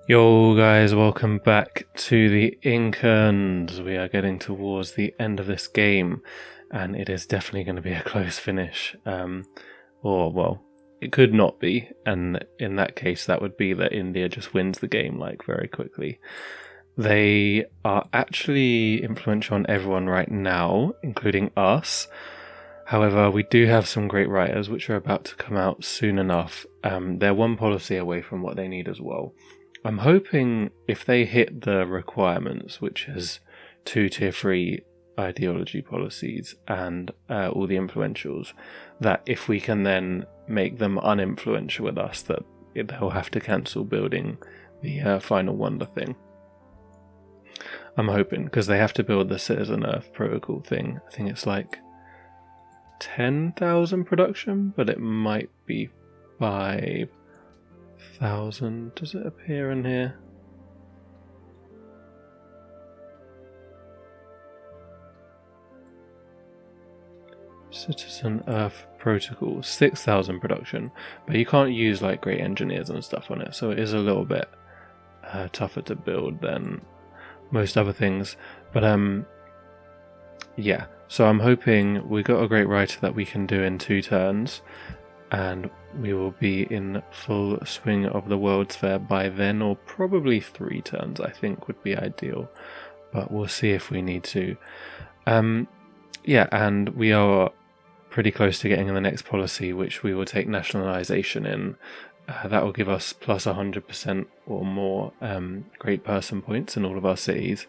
Yo guys, welcome back to the Incans. We are getting towards the end of this game, and it is definitely going to be a close finish. Or, well, it could not be, and in that case that would be that India just wins the game, very quickly. They are actually influential on everyone right now, including us. However, we do have some great writers which are about to come out soon enough. They're one policy away from what they need as well. I'm hoping if they hit the requirements, which is 2 tier 3 ideology policies and all the influentials, that if we can then make them uninfluential with us, that they'll have to cancel building the Final Wonder thing. I'm hoping, because they have to build the Citizen Earth protocol thing. I think it's 10,000 production, but it might be 5,000. Does it appear in here? Citizen Earth protocol, 6,000 production, but you can't use great engineers and stuff on it, so it is a little bit tougher to build than most other things. But yeah, so I'm hoping we got a great writer that we can do in 2 turns, and we will be in full swing of the World's Fair by then, or probably 3 turns I think would be ideal, but we'll see if we need to. Yeah, and we are pretty close to getting in the next policy, which we will take nationalisation in. That will give us plus 100% or more great person points in all of our cities.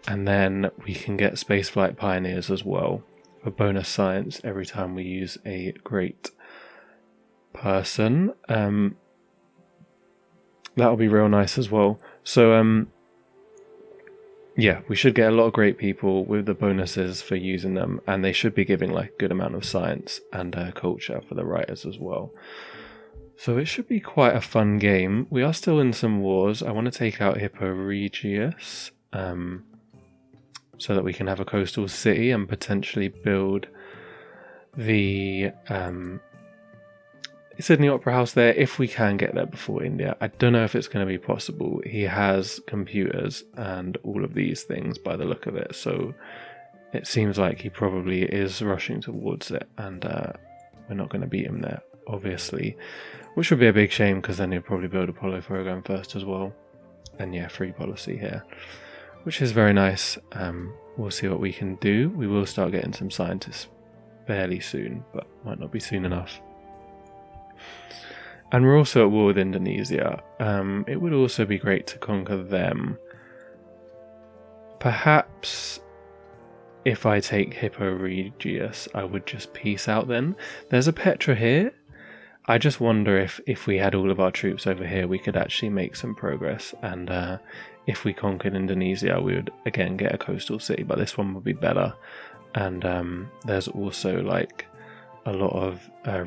And then we can get spaceflight pioneers as well for bonus science every time we use a great person. That'll be real nice as well. So yeah, we should get a lot of great people with the bonuses for using them, and they should be giving a good amount of science and culture for the writers as well. So it should be quite a fun game. We are still in some wars. I want to take out Hippo Regius, so that we can have a coastal city and potentially build the Sydney Opera House there, if we can get there before India. I don't know if it's going to be possible. He has computers and all of these things by the look of it, so it seems like he probably is rushing towards it, and we're not going to beat him there, obviously, which would be a big shame, because then he'll probably build Apollo program first as well. And yeah, free policy here, which is very nice. We'll see what we can do. We will start getting some scientists fairly soon, but might not be soon enough. And we're also at war with Indonesia. It would also be great to conquer them. Perhaps if I take Hippo Regius, I would just peace out then. There's a Petra here. I just wonder if we had all of our troops over here, we could actually make some progress. And if we conquered Indonesia, we would again get a coastal city, but this one would be better. And there's also a lot of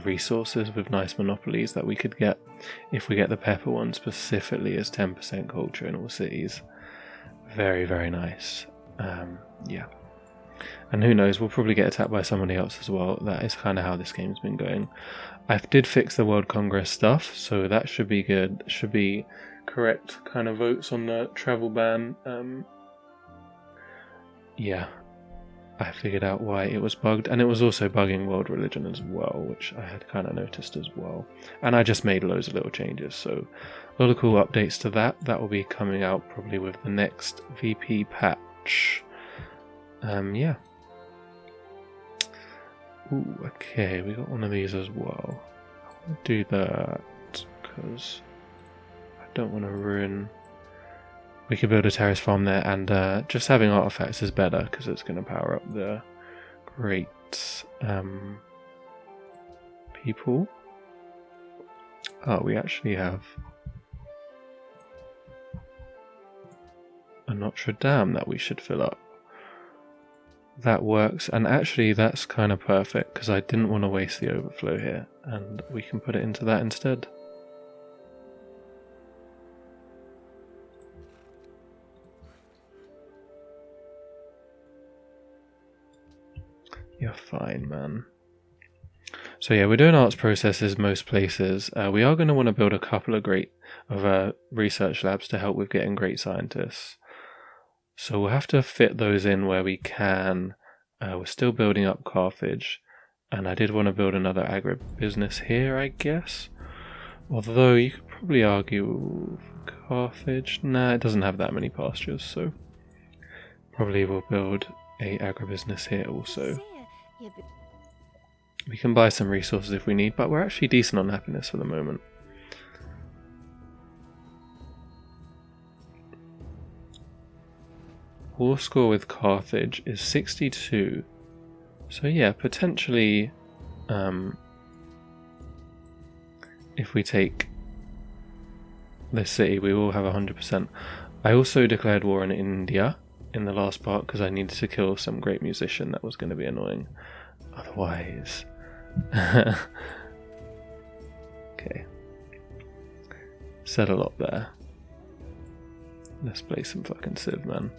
resources with nice monopolies that we could get if we get the pepper one specifically as 10% culture in all cities. Very, very nice. Yeah. And who knows, we'll probably get attacked by somebody else as well. That is kind of how this game's been going. I did fix the World Congress stuff, so that should be good. Should be correct kind of votes on the travel ban. Yeah. I figured out why it was bugged, and it was also bugging world religion as well, which I had kind of noticed as well. And I just made loads of little changes, so a lot of cool updates to that. That will be coming out probably with the next VP patch. Yeah. Ooh, okay, we got one of these as well. I'm gonna do that, because I don't want to ruin... We could build a terrace farm there, and just having artifacts is better because it's going to power up the great people. Oh, we actually have a Notre Dame that we should fill up. That works, and actually that's kind of perfect because I didn't want to waste the overflow here, and we can put it into that instead. You're fine, man. So yeah, we're doing arts processes most places. We are going to want to build a couple of research labs to help with getting great scientists. So we'll have to fit those in where we can. We're still building up Carthage, and I did want to build another agribusiness here, I guess. Although you could probably argue Carthage. Nah, it doesn't have that many pastures, so probably we'll build a agribusiness here also. We can buy some resources if we need, but we're actually decent on happiness for the moment. War score with Carthage is 62. So yeah, potentially, if we take this city, we will have 100%. I also declared war on India in the last part because I needed to kill some great musician. That was going to be annoying. Otherwise... Okay. Said a lot there. Let's play some fucking Civ, man.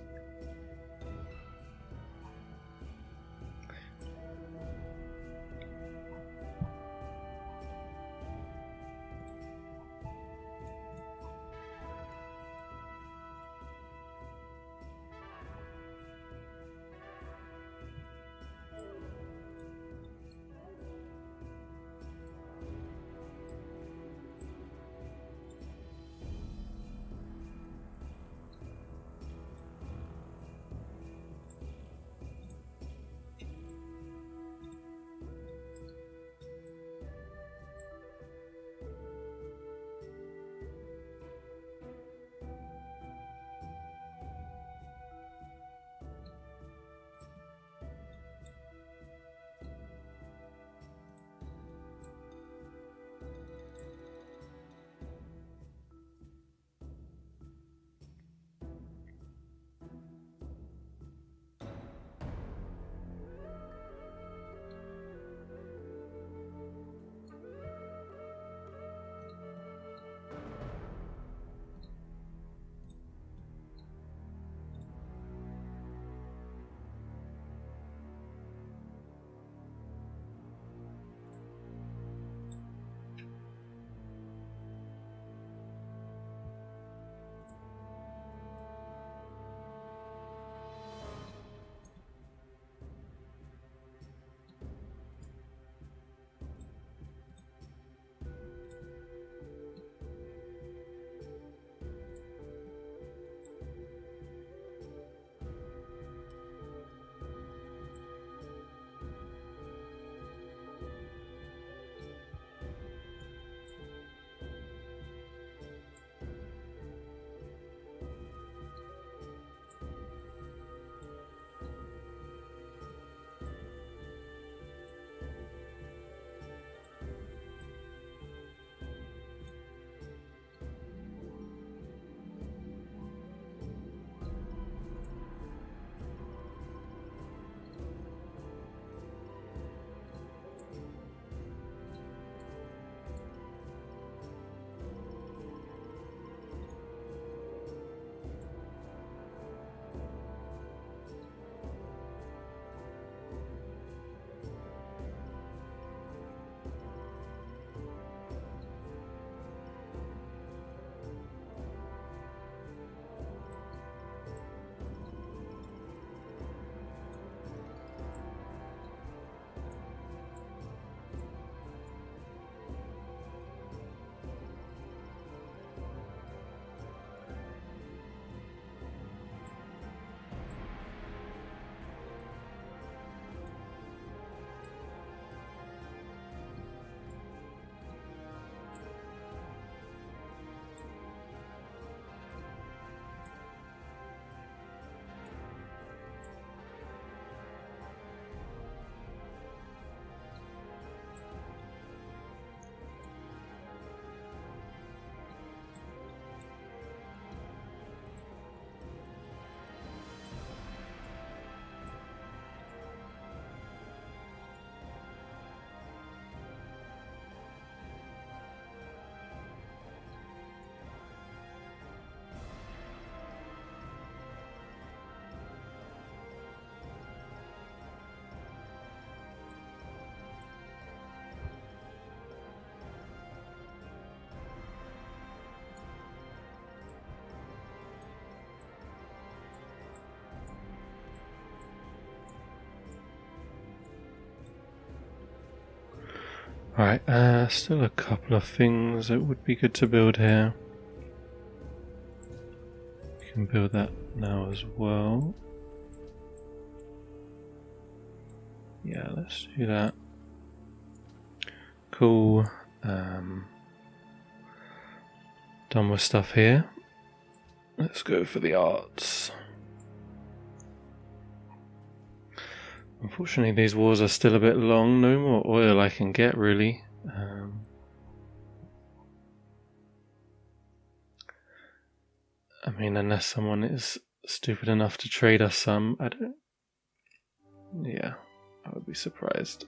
Right, still a couple of things that would be good to build here. We can build that now as well. Yeah, let's do that. Cool. Done with stuff here. Let's go for the arts. Unfortunately, these wars are still a bit long. No more oil I can get, really. I mean, unless someone is stupid enough to trade us some, I don't... Yeah, I would be surprised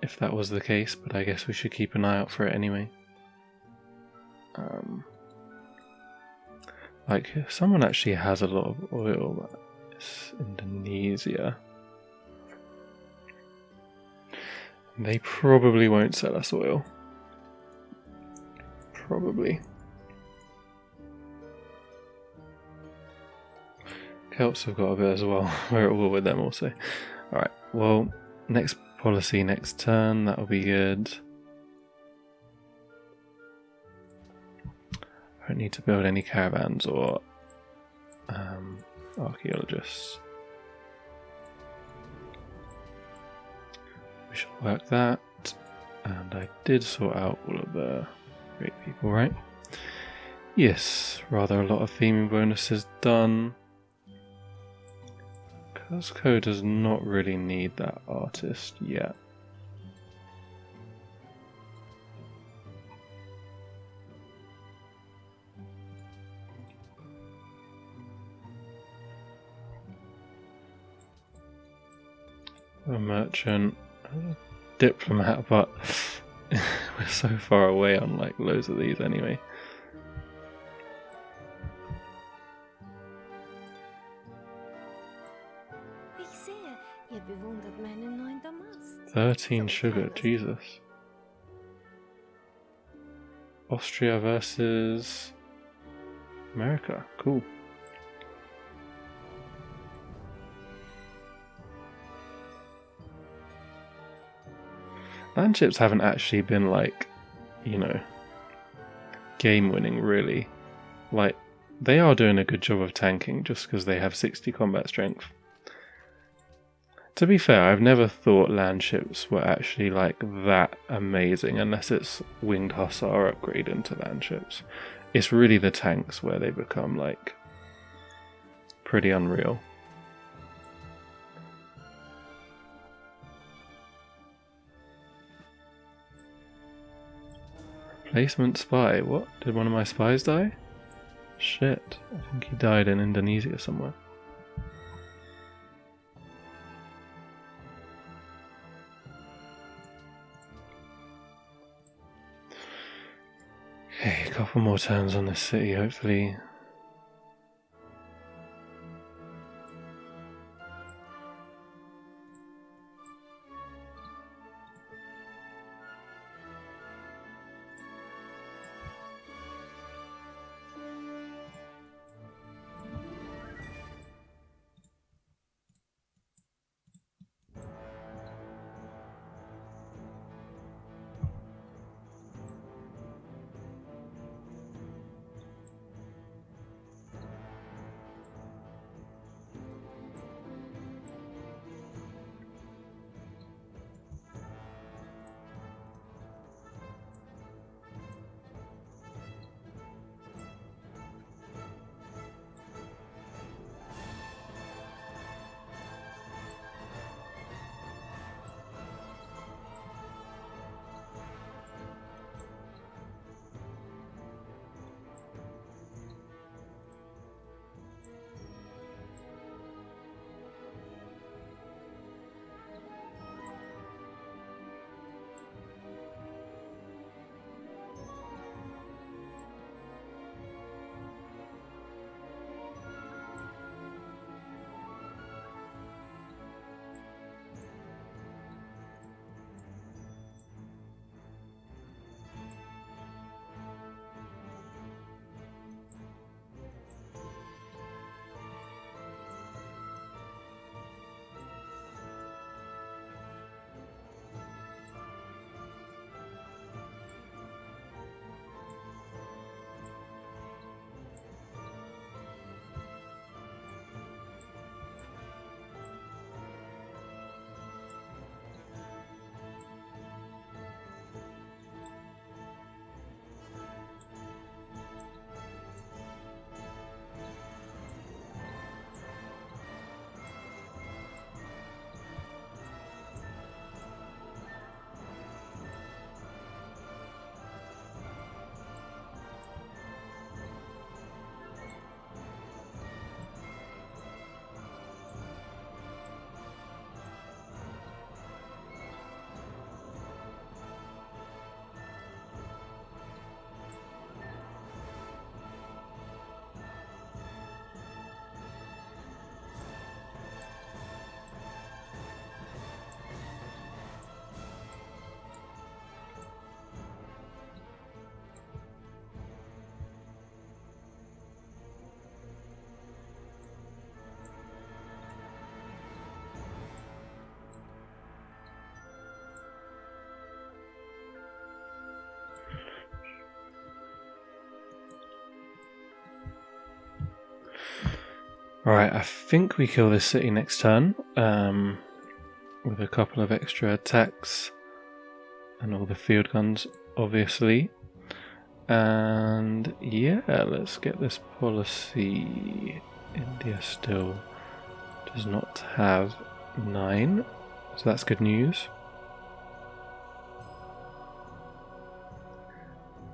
if that was the case, but I guess we should keep an eye out for it anyway. Like, if someone actually has a lot of oil, it's Indonesia. They probably won't sell us oil. Probably. Celts have got a bit as well. We're at war with them also. Alright, well, next policy, next turn, that'll be good. I don't need to build any caravans or archaeologists. We should work that. And I did sort out all of the great people, right? Yes, rather a lot of theming bonuses done. Cuzco does not really need that artist yet. A merchant, a diplomat, but we're so far away on like loads of these anyway. Ich sehe, ihr bewundert meinen neuen Damast. 13 sugar, Jesus. Austria versus America, cool. Landships haven't actually been like, you know, game winning really. Like, they are doing a good job of tanking just because they have 60 combat strength. To be fair, I've never thought landships were actually like that amazing unless it's winged hussar upgrade into landships. It's really the tanks where they become like pretty unreal. Replacement spy. What? Did one of my spies die? Shit. I think he died in Indonesia somewhere. Okay, a couple more turns on this city, hopefully. Alright, I think we kill this city next turn. With a couple of extra attacks. And all the field guns, obviously. And yeah, let's get this policy. India still does not have 9, so that's good news.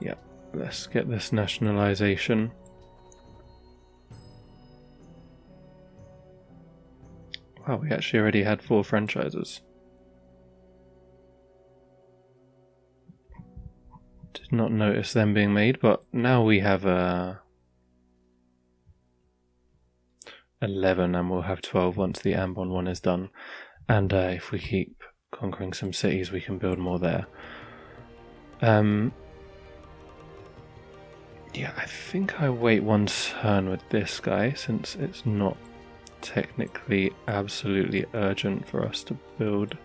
Yeah, let's get this nationalization. Wow, we actually already had 4 franchises. Did not notice them being made, but now we have 11 and we'll have 12 once the Ambon one is done. And if we keep conquering some cities, we can build more there. Yeah, I think I wait one turn with this guy since it's not technically absolutely urgent for us to build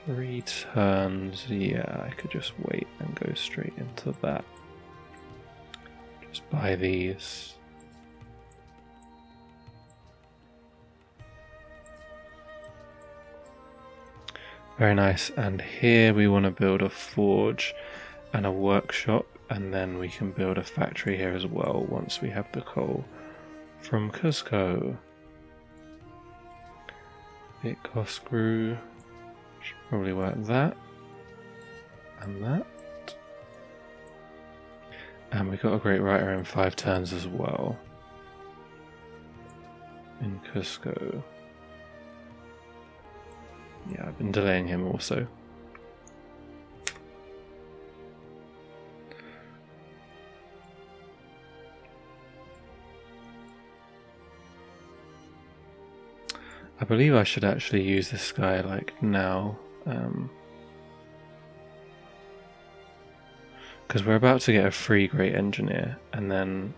3 turns. Yeah, I could just wait and go straight into that. Just buy these. Very nice. And here we want to build a forge and a workshop, and then we can build a factory here as well once we have the coal from Cusco. Bit cost grew. Should probably work that and that. And we got a great writer in 5 turns as well in Cusco. Yeah, I've been delaying him also. I believe I should actually use this guy like now, because we're about to get a free great engineer, and then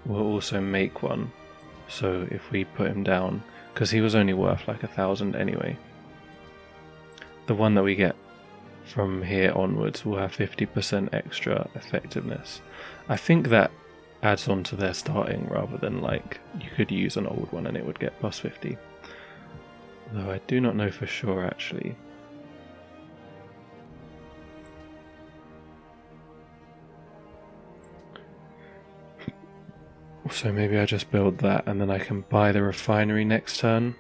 we'll also make one. So if we put him down, because he was only worth like 1,000 anyway, the one that we get from here onwards will have 50% extra effectiveness. I think that adds on to their starting rather than like you could use an old one and it would get plus 50. Though I do not know for sure actually. So maybe I just build that and then I can buy the refinery next turn.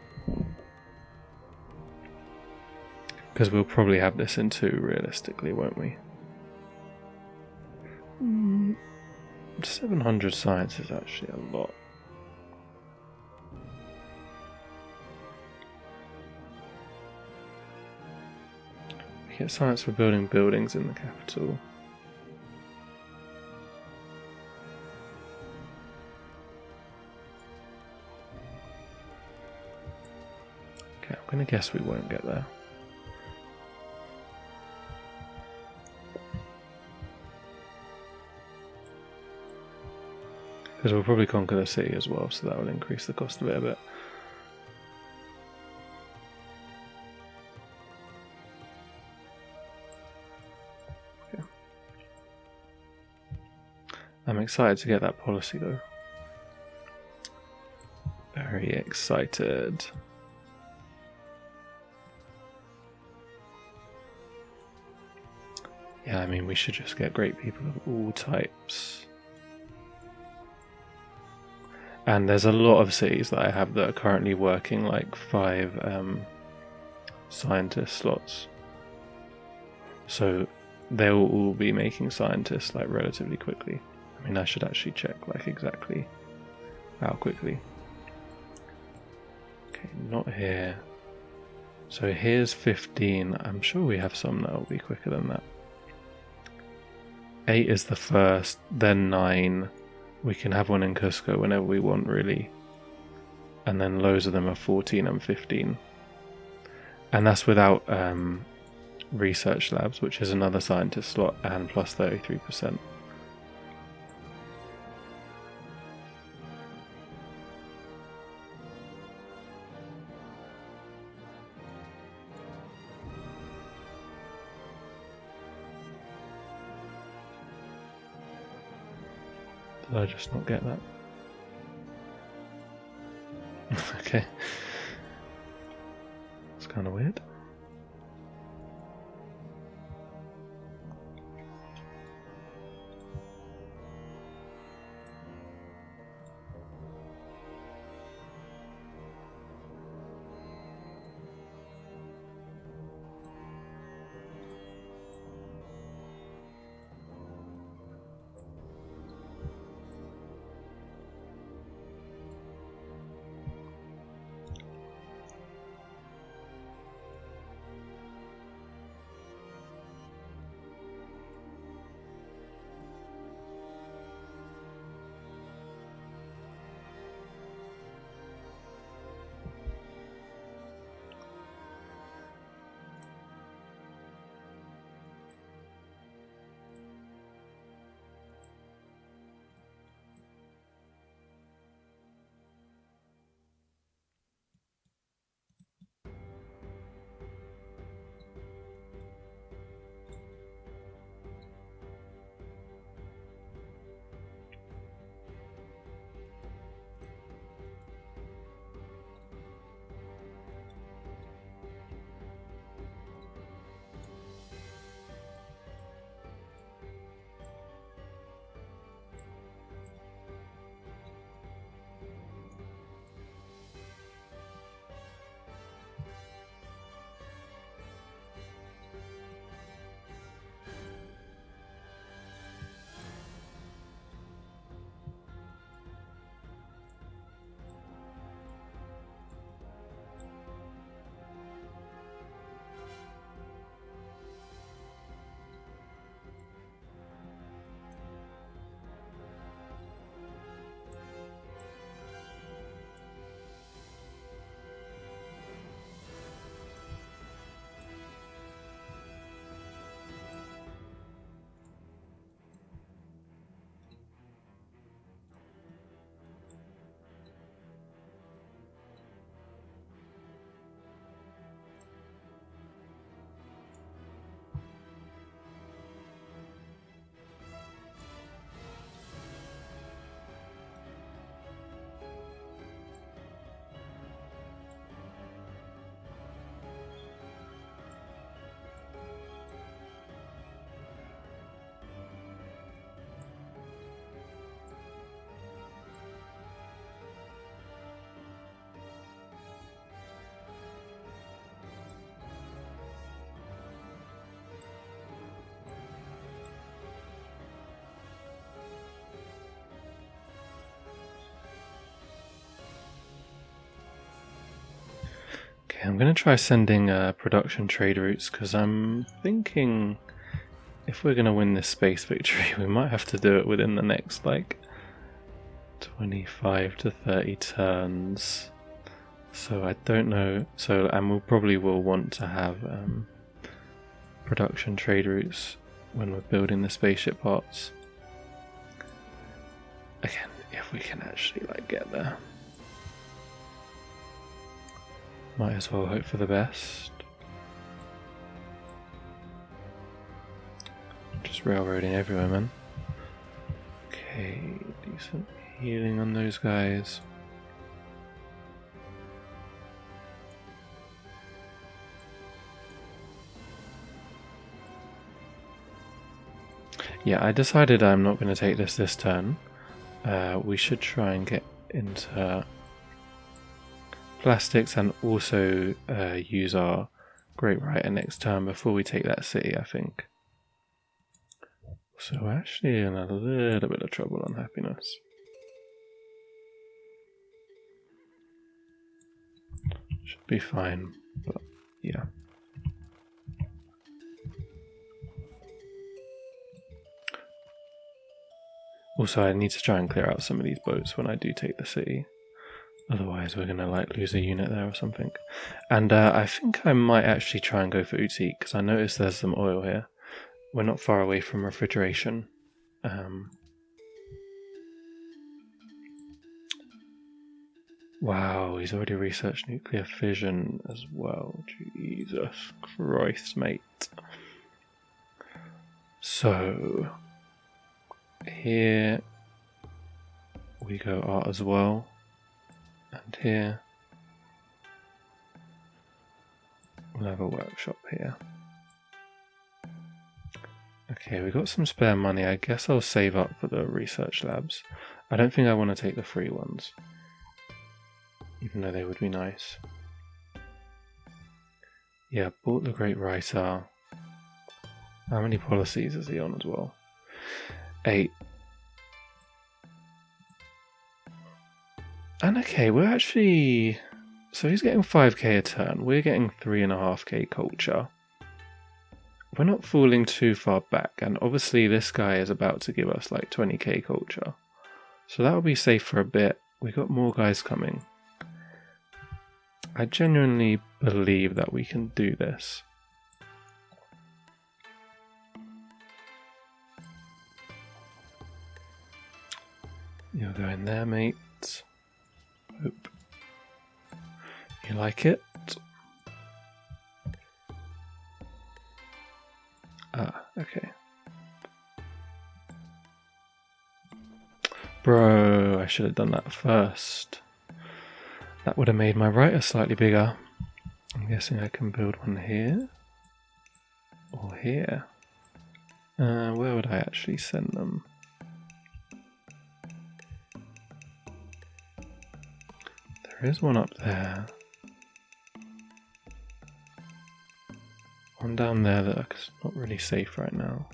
Because we'll probably have this in 2 realistically, won't we? 700 science is actually a lot. We get science for building buildings in the capital. Okay, I'm going to guess we won't get there. Because we'll probably conquer the city as well, so that will increase the cost of it a bit. Okay. I'm excited to get that policy though. Very excited. Yeah, I mean, we should just get great people of all types. And there's a lot of cities that I have that are currently working like 5 scientist slots. So they'll all be making scientists like relatively quickly. I mean, I should actually check like exactly how quickly. Okay, not here. So here's 15. I'm sure we have some that will be quicker than that. 8 is the first, then 9. We can have one in Cusco whenever we want, really. And then loads of them are 14 and 15. And that's without research labs, which is another scientist slot, and plus 33%. Did I just not get that? Okay. It's kind of weird. Okay, I'm going to try sending production trade routes because I'm thinking if we're going to win this space victory, we might have to do it within the next like 25 to 30 turns. So I don't know. And we'll probably will want to have production trade routes when we're building the spaceship parts. Again, if we can actually like get there. Might as well hope for the best. Just railroading everywhere, man. Okay, decent healing on those guys. Yeah, I decided I'm not going to take this turn. We should try and get into plastics and also use our Great Writer next turn before we take that city, I think. So we're actually in a little bit of trouble on happiness. Should be fine, but yeah. Also, I need to try and clear out some of these boats when I do take the city. Otherwise, we're going to like lose a unit there or something. And I think I might actually try and go for Utique because I noticed there's some oil here. We're not far away from refrigeration. Wow, he's already researched nuclear fission as well. Jesus Christ, mate. So, here we go art as well. And here we'll have a workshop here. Okay, we got some spare money. I guess I'll save up for the research labs. I don't think I want to take the free ones, even though they would be nice. Yeah, bought the great writer. How many policies is he on as well? 8. And okay, we're actually... So he's getting 5k a turn. We're getting 3.5k culture. We're not falling too far back, and obviously this guy is about to give us like 20k culture. So that'll be safe for a bit. We got more guys coming. I genuinely believe that we can do this. You'll go in there, mate. Hope you like it. Ah, okay. Bro, I should have done that first. That would have made my writer slightly bigger. I'm guessing I can build one here. Or here. Where would I actually send them? There is one up there. One down there that's not really safe right now.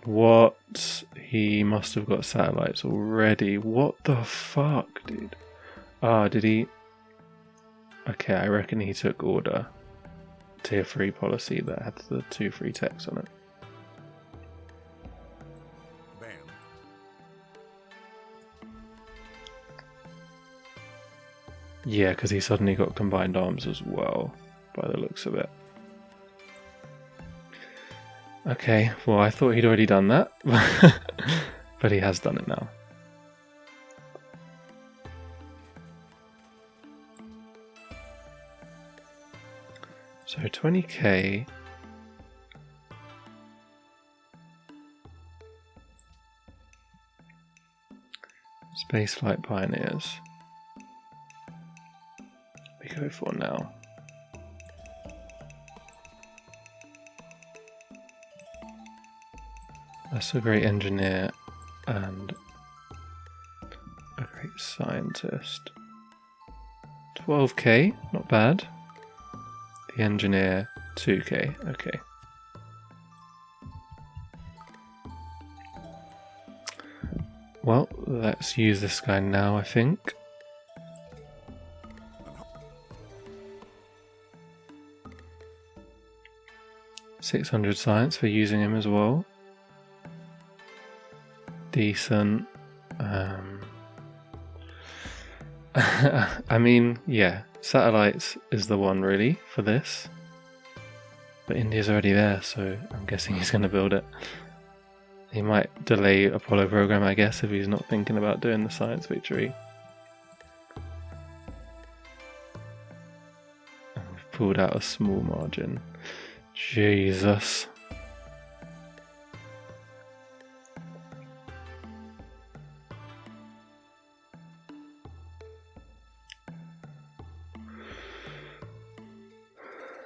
What? He must have got satellites already. What the fuck, dude? Ah, did he? Okay, I reckon he took order. Tier 3 policy that had the 2 free techs on it. Bam. Yeah, because he suddenly got combined arms as well, by the looks of it. Okay, well I thought he'd already done that, but he has done it now. So 20k. Spaceflight Pioneers. We go for now. That's a great engineer and a great scientist. 12k, not bad. The engineer, 2k, okay. Well, let's use this guy now, I think. $600 science for using him as well. Decent. I mean, yeah, satellites is the one really for this. But India's already there, so I'm guessing he's going to build it. He might delay Apollo program, I guess, if he's not thinking about doing the science victory. And we've pulled out a small margin. Jesus.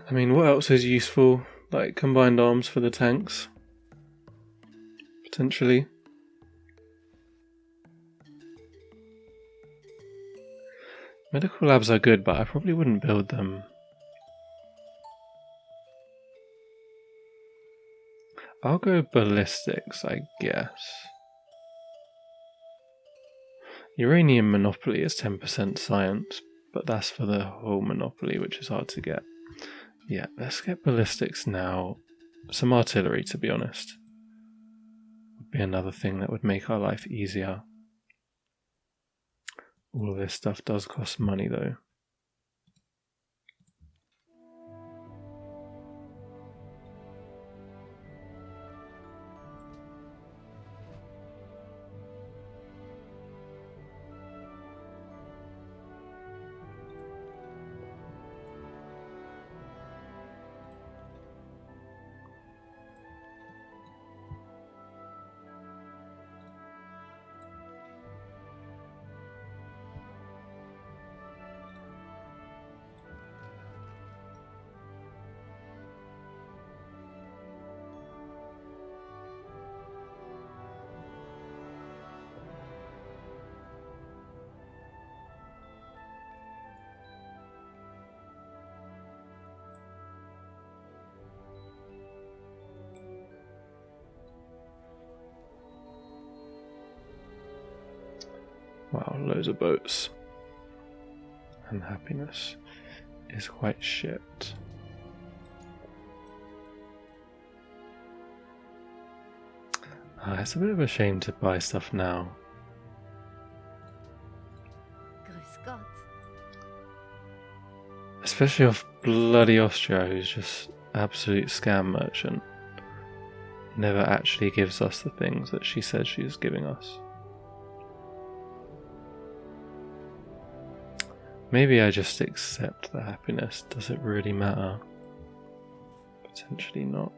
I mean, what else is useful? Like combined arms for the tanks? Potentially. Medical labs are good, but I probably wouldn't build them. I'll go ballistics, I guess. Uranium monopoly is 10% science, but that's for the whole monopoly, which is hard to get. Yeah, let's get ballistics now. Some artillery, to be honest, would be another thing that would make our life easier. All of this stuff does cost money, though. loads of boats. And happiness is quite shit. It's a bit of a shame to buy stuff now. Grüß Gott. Especially off bloody Austria, who's just absolute scam merchant. Never actually gives us the things that she said she's giving us. Maybe I just accept the happiness. Does it really matter? Potentially not.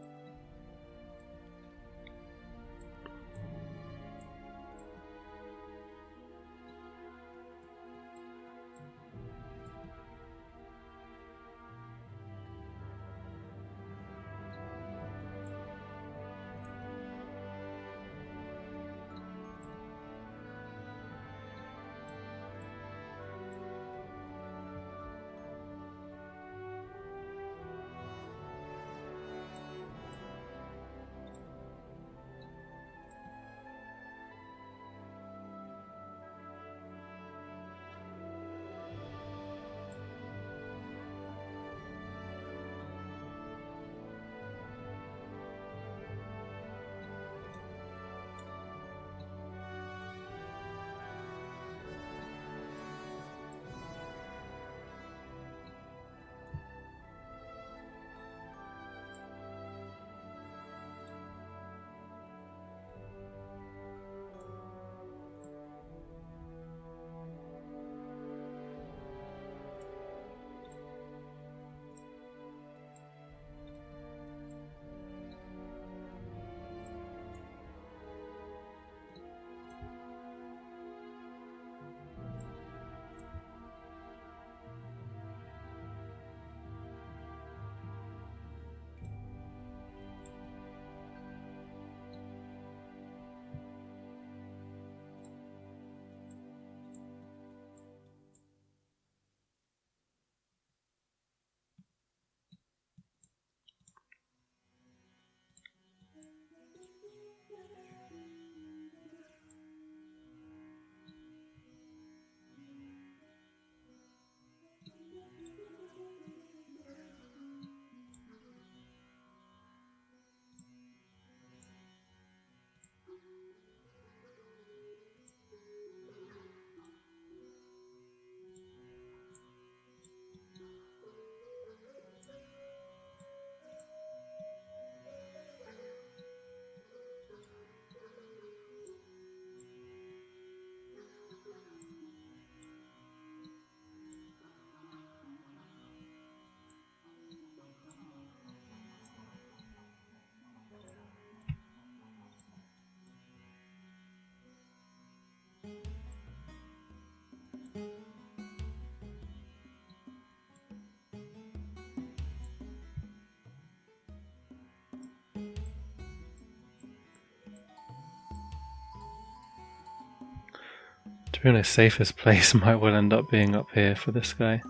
To be honest, safest place might well end up being up here for this guy,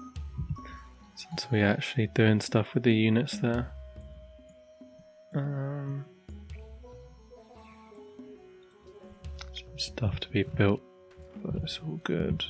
since we're actually doing stuff with the units there. Some stuff to be built, but it's all good.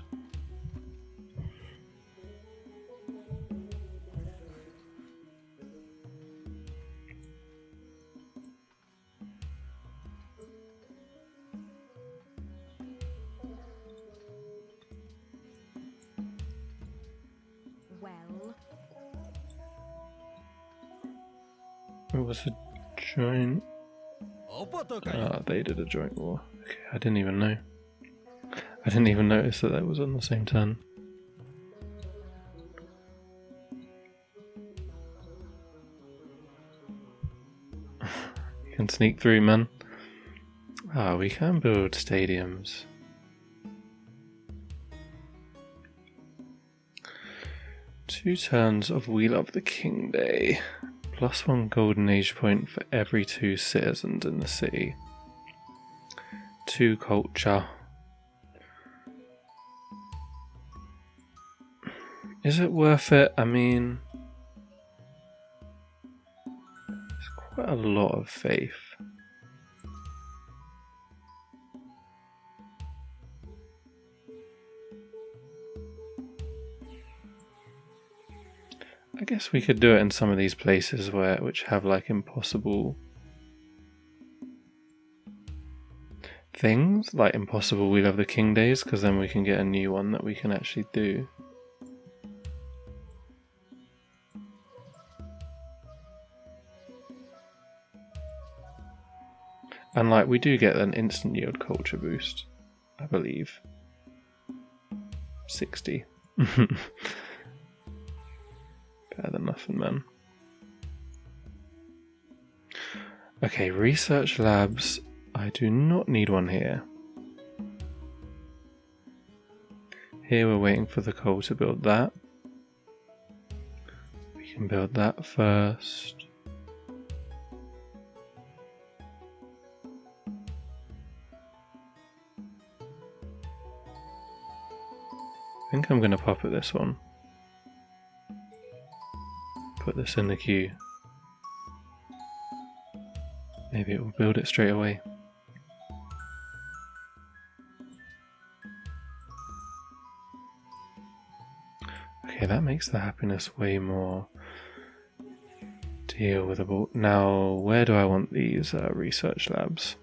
Well, It was a joint. They did a joint war. Okay, I didn't even know. I didn't even notice that was on the same turn. You can sneak through, man. We can build stadiums. Two turns of We Love the King Day. +1 golden age point for every 2 citizens in the city. 2 culture. Is it worth it? I mean, it's quite a lot of faith. I guess we could do it in some of these places which have like impossible things, like impossible Wheel of the King days, because then we can get a new one that we can actually do. And like we do get an instant yield culture boost, I believe. 60. Better than nothing, man. Okay, research labs. I do not need one here. Here we're waiting for the coal to build that. We can build that first. I think I'm going to pop at this one. Put this in the queue. Maybe it will build it straight away. Okay, that makes the happiness way more deal with a. Now, where do I want these research labs?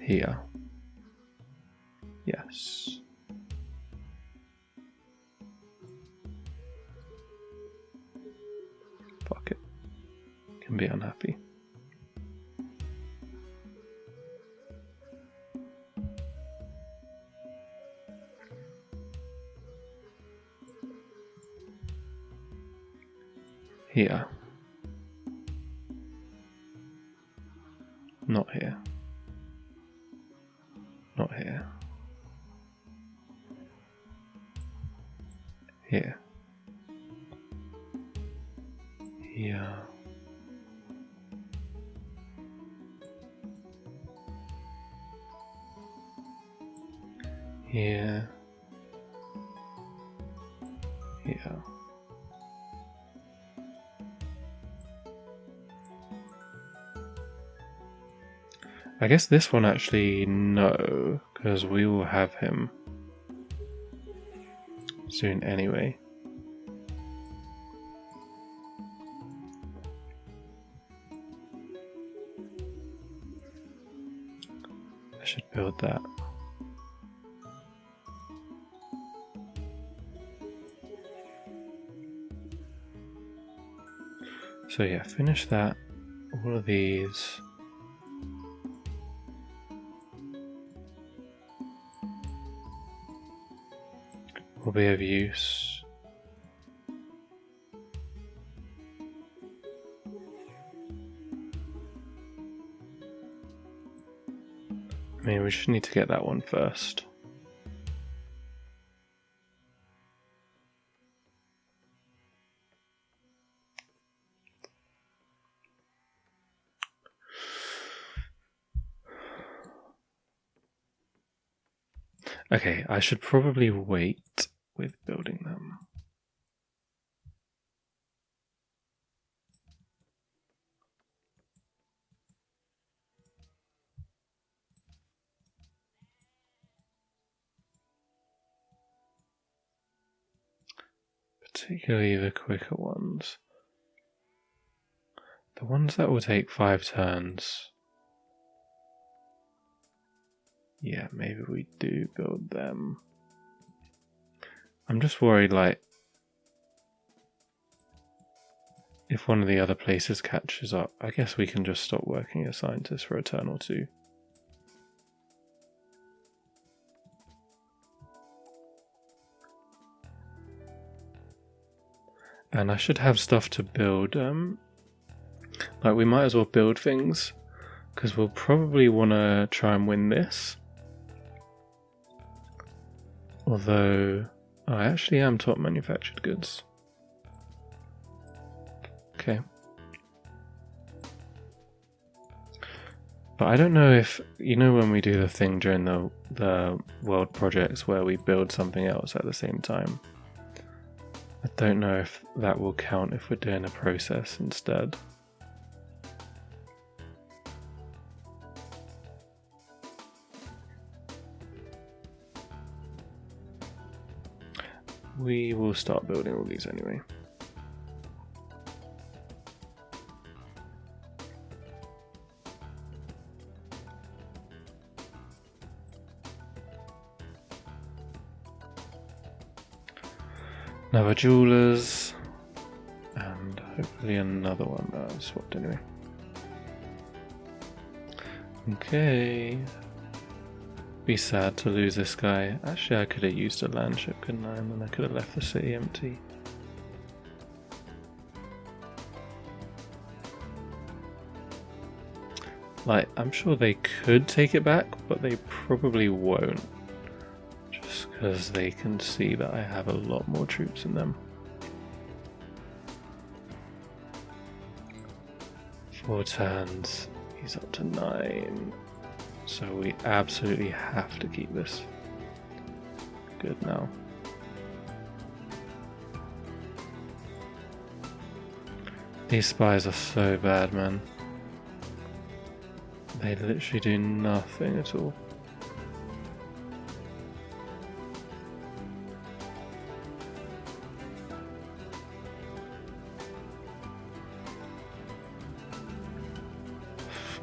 Here. Yes. Fuck it. Can be unhappy. Here. Not here. Not here. Here. Here. Here. Here. I guess this one actually no, because we will have him soon anyway. I should build that. So yeah, finish that. All of these. Will be of use. I mean, we just need to get that one first. Okay, I should probably wait with building them. Particularly the quicker ones. The ones that will take 5 turns. Yeah, maybe we do build them. I'm just worried, like, if one of the other places catches up, I guess we can just stop working as scientists for a turn or two. And I should have stuff to build, like we might as well build things, because we'll probably want to try and win this. Although, I actually am top manufactured goods. Okay. But I don't know if, you know when we do the thing during the world projects where we build something else at the same time? I don't know if that will count if we're doing a process instead. we will start building all these anyway. Another jewelers, and hopefully another one that I've swapped anyway. Okay. Be sad to lose this guy. Actually, I could have used a land ship, couldn't I? And then I could have left the city empty. Like, I'm sure they could take it back, but they probably won't. Just because they can see that I have a lot more troops in them. 4 turns, he's up to 9. So we absolutely have to keep this. Good now. These spies are so bad, man. They literally do nothing at all.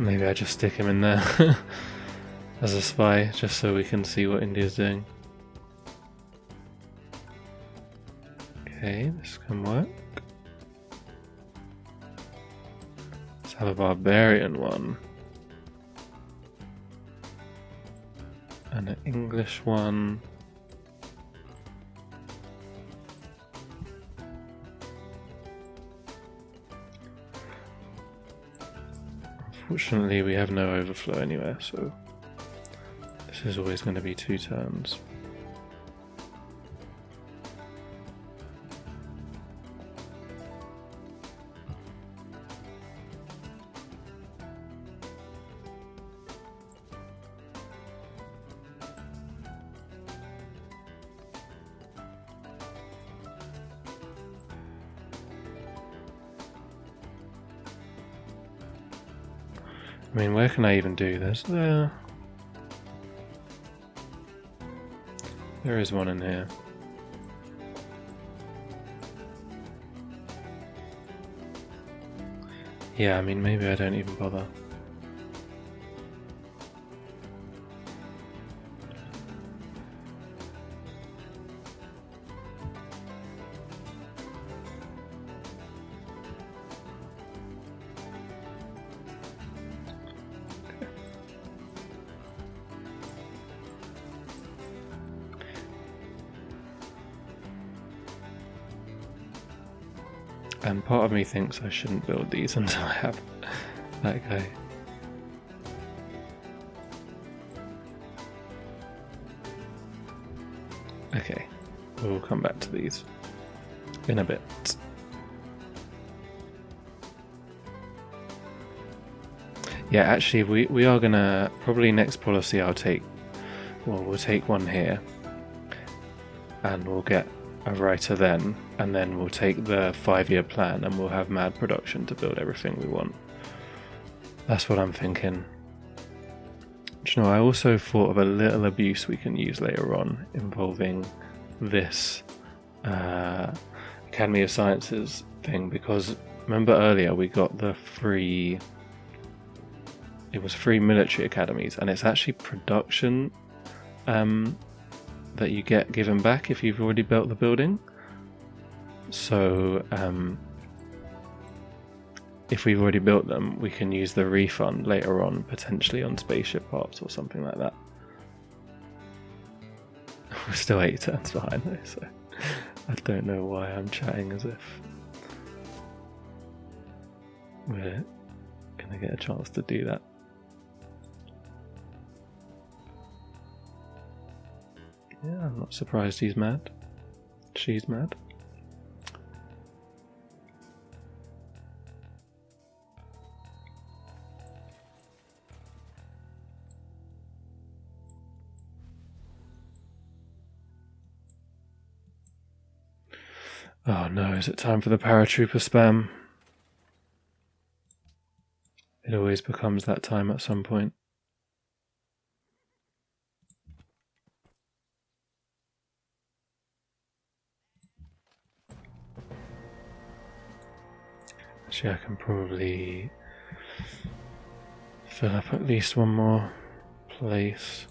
Maybe I just stick him in there as a spy, just so we can see what India's doing. Okay, this can work. Let's have a barbarian one. And an English one. Unfortunately, we have no overflow anywhere, so this is always going to be 2 turns. I mean, where can I even do this? There is one in here. Yeah, I mean, maybe I don't even bother. And part of me thinks I shouldn't build these until I have that guy. Okay, we'll come back to these in a bit. Yeah, actually, we are gonna probably next policy. We'll take one here, and we'll get a writer then, and then we'll take the 5-year plan, and we'll have mad production to build everything we want. That's what I'm thinking. Do you know, I also thought of a little abuse we can use later on involving this Academy of Sciences thing, because remember earlier we got the free. It was free military academies, and it's actually production that you get given back if you've already built the building. So if we've already built them, we can use the refund later on, potentially on spaceship parts or something like that. We're still 8 turns behind though, so I don't know why I'm chatting as if we're gonna get a chance to do that. Yeah, I'm not surprised he's mad. She's mad. Oh no, is it time for the paratrooper spam? It always becomes that time at some point. Actually, I can probably fill up at least one more place.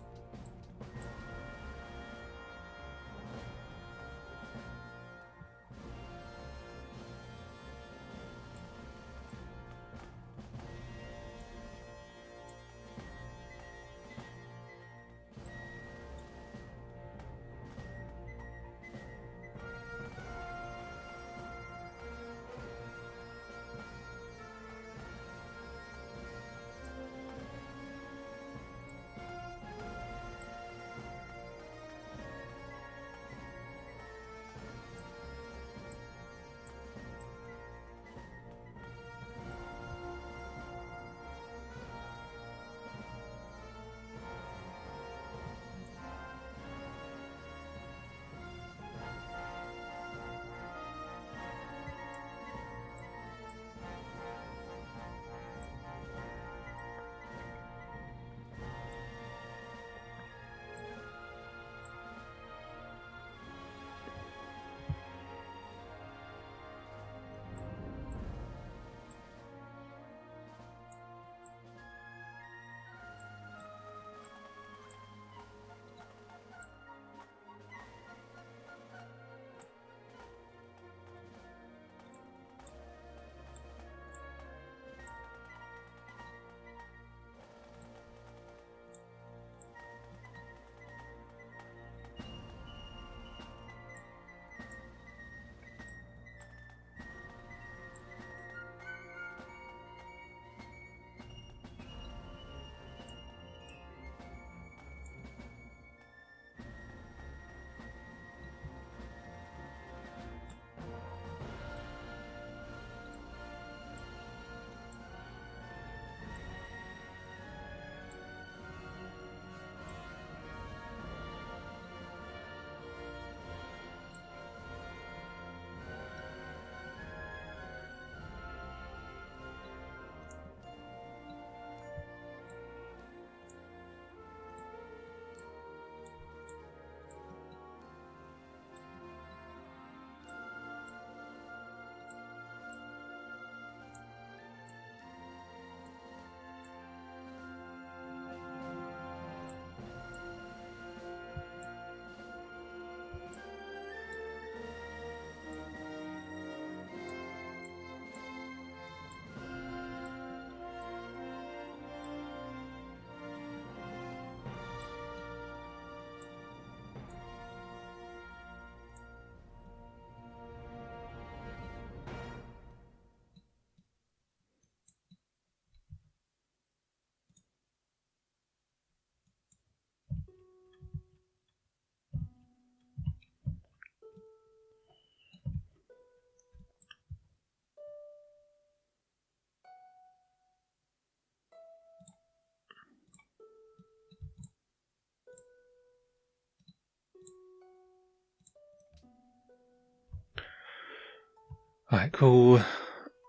Alright, cool.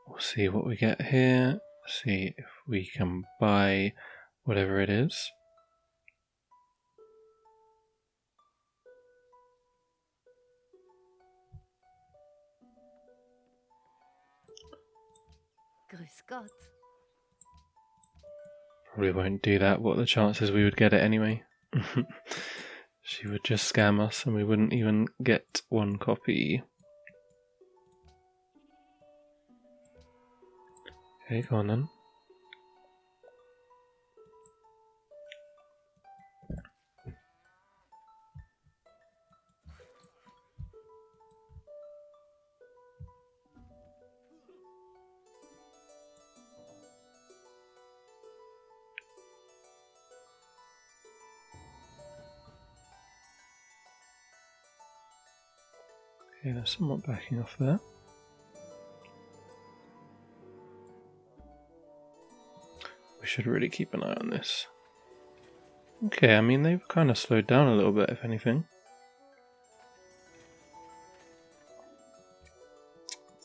We'll see what we get here. See if we can buy whatever it is. Grüß Gott. Probably won't do that. What are the chances we would get it anyway? She would just scam us and we wouldn't even get one copy. Okay, go on then. Okay, there's somewhat backing off there. We should really keep an eye on this. Okay, I mean, they've kind of slowed down a little bit, if anything.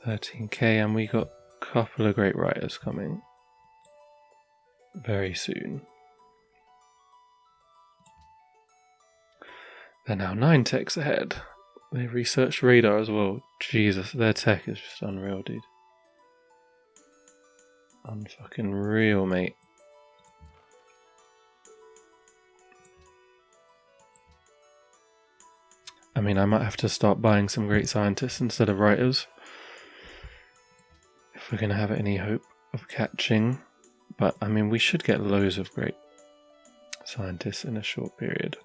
13k, and we got a couple of great writers coming very soon. They're now 9 techs ahead. They've researched radar as well. Jesus, their tech is just unreal, dude. unfucking real, mate. I mean, I might have to start buying some great scientists instead of writers if we're going to have any hope of catching. But, I mean, we should get loads of great scientists in a short period.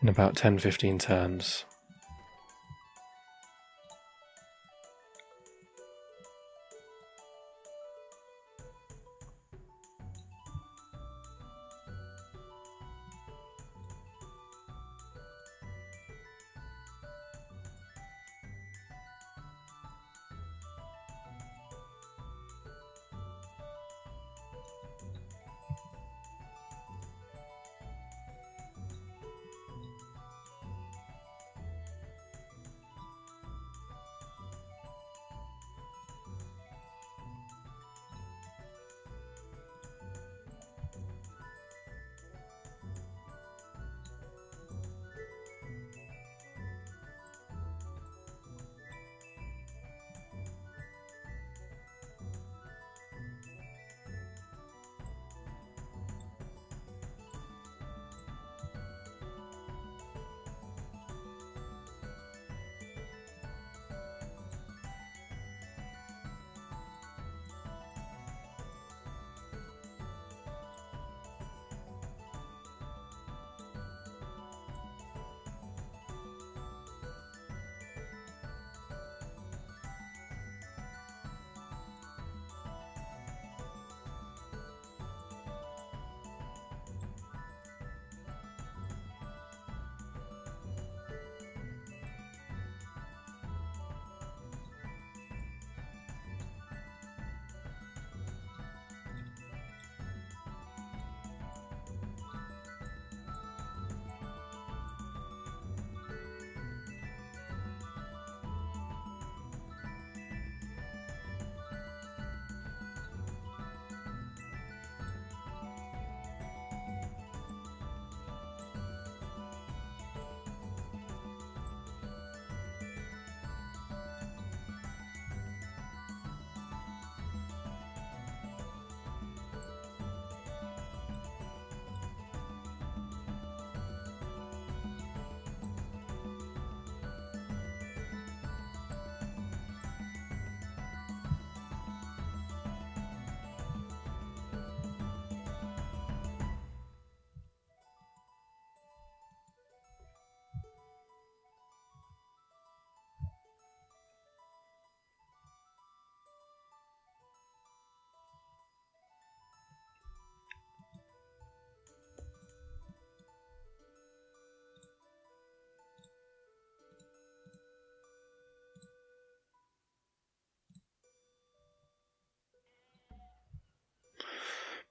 In about 10-15 turns.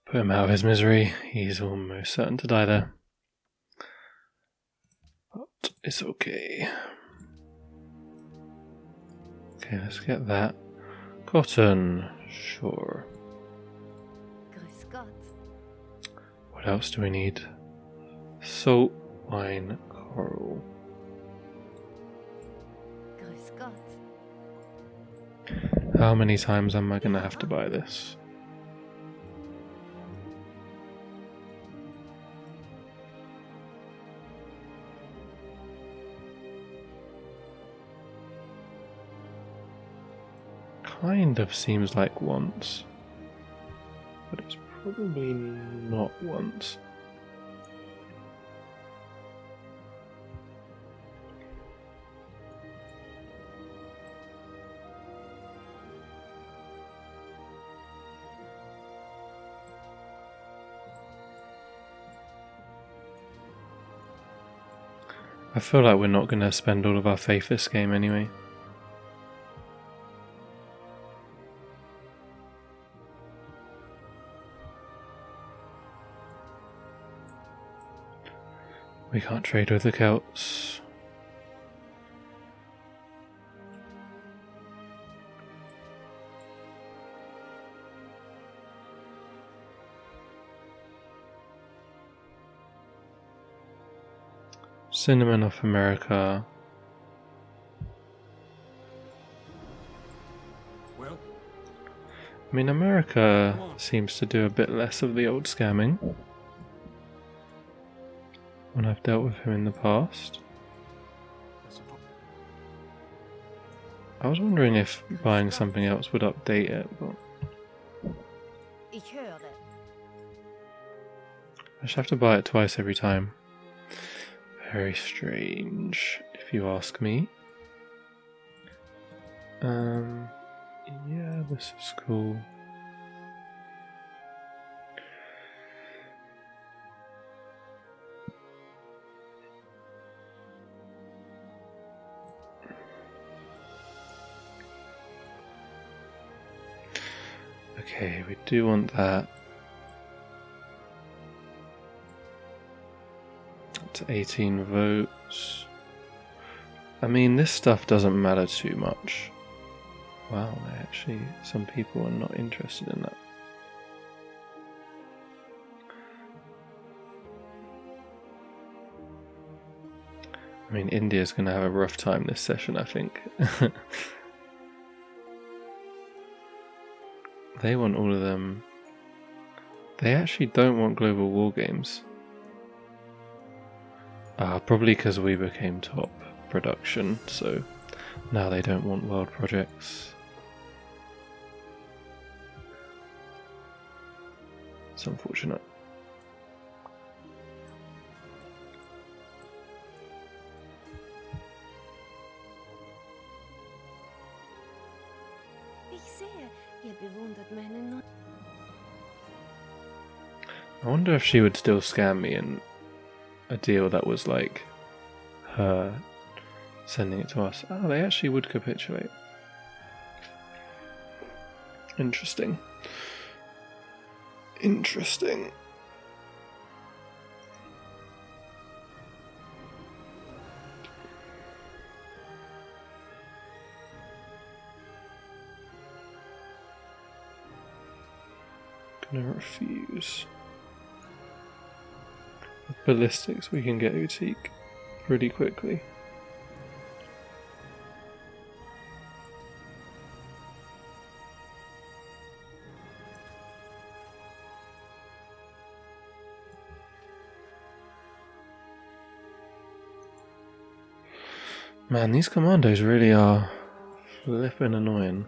Put him out of his misery. He's almost certain to die there. But it's okay. Okay, let's get that. Cotton. Sure. Grüß Gott. What else do we need? Salt, wine, coral. Grüß Gott. How many times am I going to have to buy this? Kind of seems like once, but it's probably not once. I feel like we're not going to spend all of our faith this game anyway. We can't trade with the Celts. Cinnamon of America. Well, I mean, America seems to do a bit less of the old scamming when I've dealt with him in the past. I was wondering if buying something else would update it, but Ich höre. I just have to buy it twice every time. Very strange, if you ask me. Yeah, this is cool. Okay, we do want that. To 18 votes. I mean, this stuff doesn't matter too much. Wow, actually, some people are not interested in that. I mean, India's going to have a rough time this session, I think. They want all of them. They actually don't want global war games. Probably because we became top production, so now they don't want world projects. It's unfortunate. Ich sehe, ihr bewundert meine neuen. I wonder if she would still scam me in a deal that was like her sending it to us. Oh, they actually would capitulate. Interesting. Interesting. Gonna refuse. With ballistics, we can get Utique pretty quickly. Man, these commandos really are flippin' annoying.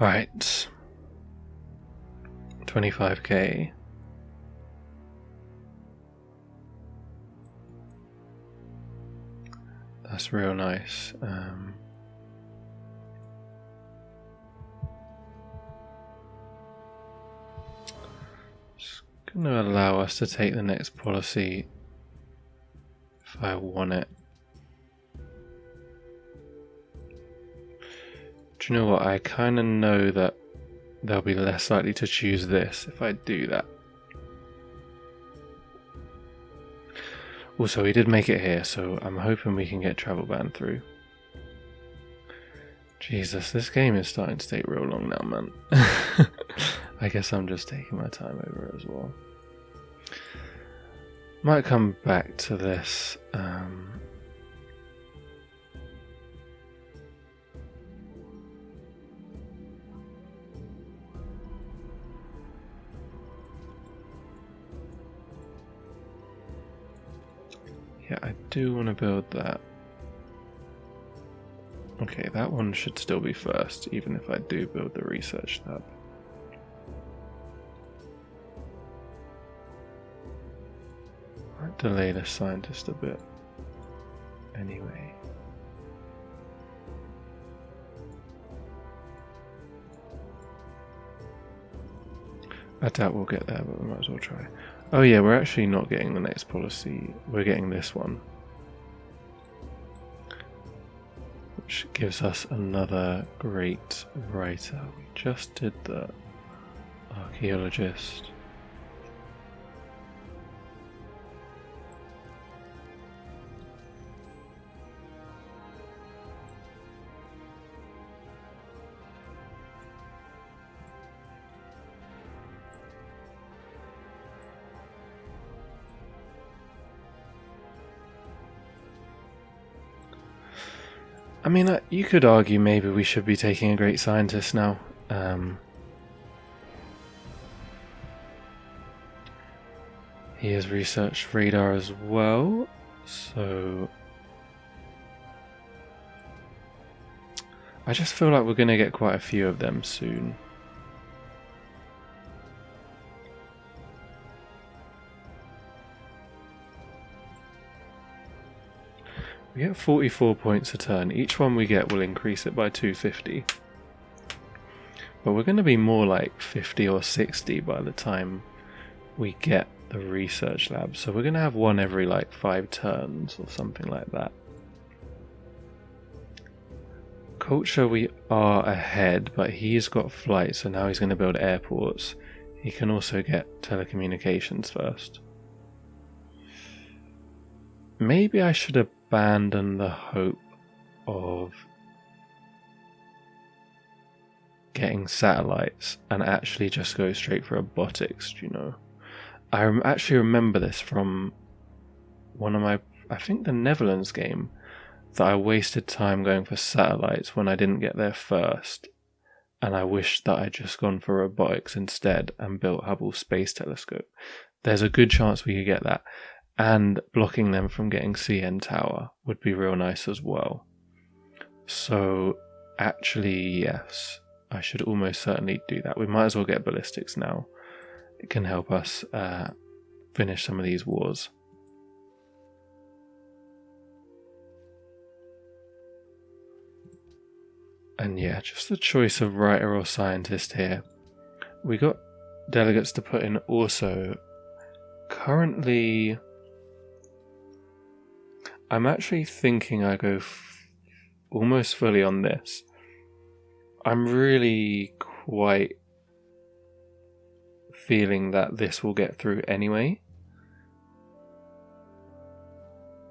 Right. 25k. That's real nice. It's going to allow us to take the next policy if I want it. Do you know what? I kind of know that they'll be less likely to choose this if I do that. Also, we did make it here, so I'm hoping we can get travel ban through. Jesus, this game is starting to take real long now, man. I guess I'm just taking my time over it as well. Might come back to this. Yeah, I do want to build that. Okay, that one should still be first, even if I do build the research lab. Might delay the scientist a bit. Anyway. I doubt we'll get there, but we might as well try. Oh yeah, we're actually not getting the next policy. We're getting this one. Which gives us another great writer. We just did the archaeologist. I mean, you could argue maybe we should be taking a great scientist now. He has researched radar as well, so I just feel like we're going to get quite a few of them soon. We get 44 points a turn. Each one we get will increase it by 250. But we're going to be more like 50 or 60 by the time we get the research lab. So we're going to have one every like 5 turns or something like that. Culture we are ahead, but he's got flight, so now he's going to build airports. He can also get telecommunications first. Maybe I should abandon the hope of getting satellites and actually just go straight for robotics, do you know? I actually remember this from one of my, I think the Netherlands game, that I wasted time going for satellites when I didn't get there first, and I wished that I'd just gone for robotics instead and built Hubble Space Telescope. There's a good chance we could get that. And blocking them from getting CN Tower would be real nice as well. So, actually, yes, I should almost certainly do that. We might as well get ballistics now. It can help us finish some of these wars. And yeah, just the choice of writer or scientist here. We got delegates to put in also. Currently, I'm actually thinking I go almost fully on this. I'm really quite feeling that this will get through anyway.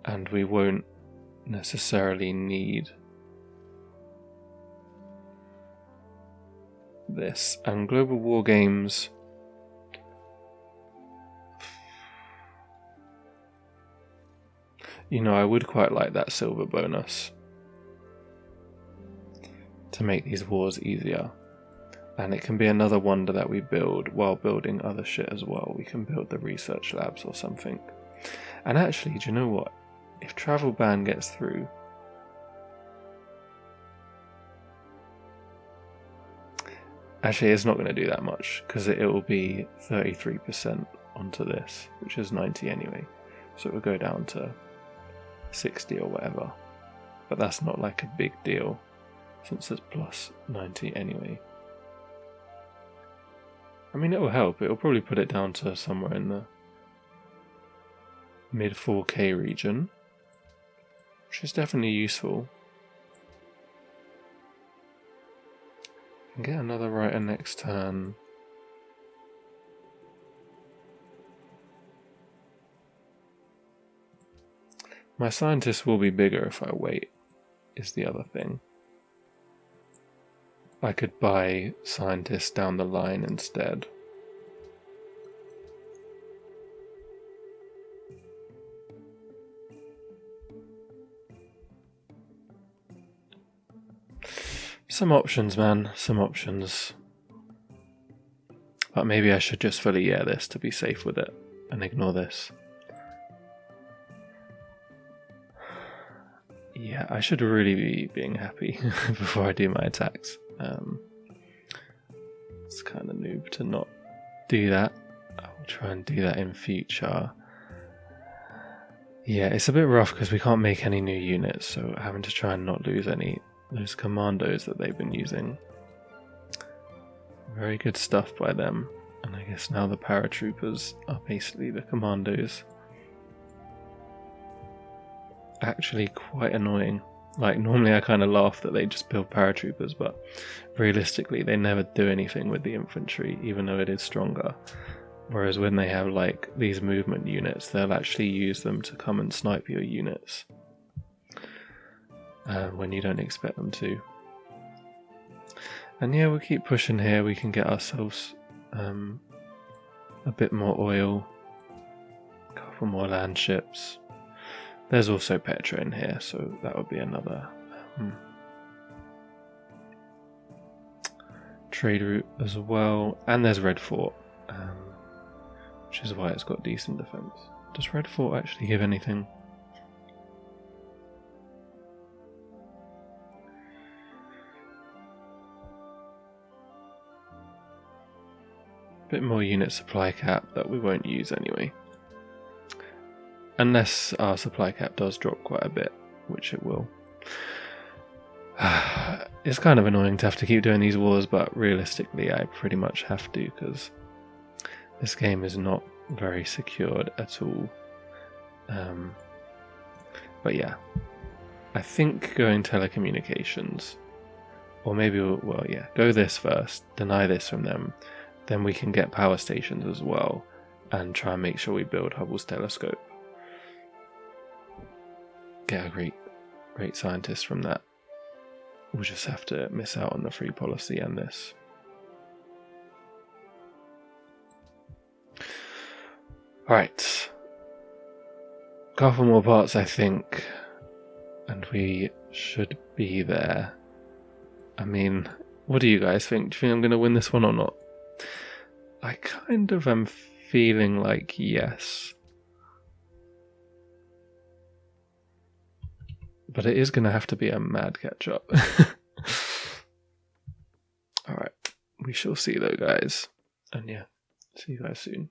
And we won't necessarily need this. And Global War Games, you know, I would quite like that silver bonus to make these wars easier. And it can be another wonder that we build while building other shit as well. We can build the research labs or something. And actually, do you know what? If travel ban gets through, Actually, it's not going to do that much because it will be 33% onto this, which is 90 anyway. So it will go down to 60 or whatever. But that's not like a big deal since it's plus 90 anyway. I mean, it will help. It will probably put it down to somewhere in the mid 4K region, which is definitely useful. Get another writer next turn. My scientist will be bigger if I wait, is the other thing. I could buy scientists down the line instead. Some options, man. Some options. But maybe I should just fully this to be safe with it and ignore this. Yeah, I should really be being happy before I do my attacks. It's kind of noob to not do that. I'll try and do that in future. Yeah, it's a bit rough because we can't make any new units, so having to try and not lose any those commandos that they've been using. Very good stuff by them. And I guess now the paratroopers are basically the commandos. Actually quite annoying. Like, normally I kind of laugh that they just build paratroopers, but realistically they never do anything with the infantry, even though it is stronger. Whereas when they have like these movement units, they'll actually use them to come and snipe your units when you don't expect them to. And yeah, we'll keep pushing here. We can get ourselves a bit more oil, a couple more land ships. There's also Petra in here, so that would be another trade route as well. And there's Red Fort, which is why it's got decent defense. Does Red Fort actually give anything? Bit more unit supply cap that we won't use anyway. Unless our supply cap does drop quite a bit, which it will. It's kind of annoying to have to keep doing these wars, but realistically I pretty much have to because this game is not very secured at all. But yeah, I think going telecommunications, or maybe go this first, deny this from them, then we can get power stations as well and try and make sure we build Hubble's telescope. Get a great scientist from that. We'll just have to miss out on the free policy and this. Alright. Couple more parts, I think, and we should be there. I mean, what do you guys think? Do you think I'm going to win this one or not? I kind of am feeling like yes. But it is going to have to be a mad catch-up. Alright, we shall see though, guys. And yeah, see you guys soon.